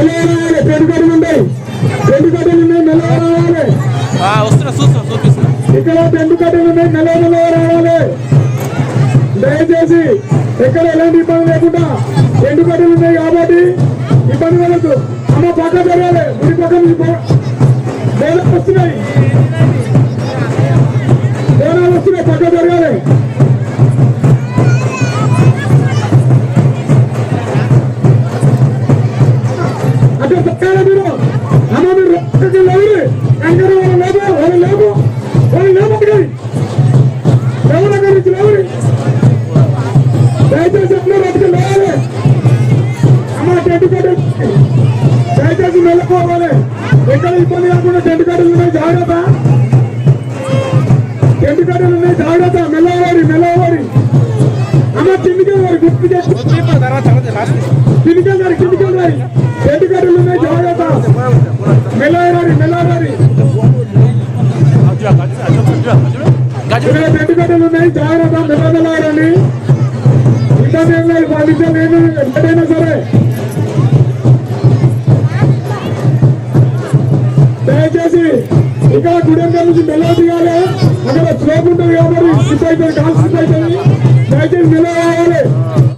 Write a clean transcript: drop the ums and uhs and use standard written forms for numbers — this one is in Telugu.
మెల్లగా రెండు కట్టలు ఉన్నాయి, రెండు కట్టలు ఉన్నాయి, మెల్లగా రావాలి. ఇక్కడ రెండు కట్టలు ఉన్నాయి, మెల్లగా రావాలి. దయచేసి ఎక్కడ ఎలాంటి ఇబ్బంది లేకుండా రెండు కట్టలు ఉన్నాయి కాబట్టి ఇబ్బంది కలదు. అమ్మ పక్క జరగాలి, గుడి పక్క బోనాలు వస్తున్నాయి, బోనాలు వస్తున్నాయి, పక్క జరగాలి. అంటే పక్కాల మీరు అమ్మ మీరు లేవు కంగారు వాళ్ళు లేవు ఎవరి గురించి లేవు. దయచేసి ఎప్పుడు బతుకు లేవాలి. అమ్మ టెంట్ కట్టలు దయచేసి వెళ్ళిపోవాలి. ఎక్కడ ఇబ్బంది కాకుండా టెంట్ కట్టలు ఉన్నాయి, జాగ్రత్త. టెంట్ కట్టలు ఉన్నాయి, జాగ్రత్త. మెల్లవాడి అమ్మ కిందికి వారి గుర్తు చేసి కిందికి వారి టెంట్ కట్టలు ఉన్నాయి, జాగ్రత్త. మెల్లవాడి టెంట్ కట్టలు ఉన్నాయి, జాగ్రత్త. మెల్లవాడండి. ఇబ్బంది ఏం లేదు, పాటించాలి. ఎక్కడైనా సరే దయచేసి ఇక్కడ గుడి నుంచి మెల్ల దిగాలి. అక్కడ స్లోప్ ఉంటుంది కాబట్టి స్లిప్ అవుతుంది, కాల్ స్లిప్ అవుతుంది. దయచేసి మెల్ల రావాలి.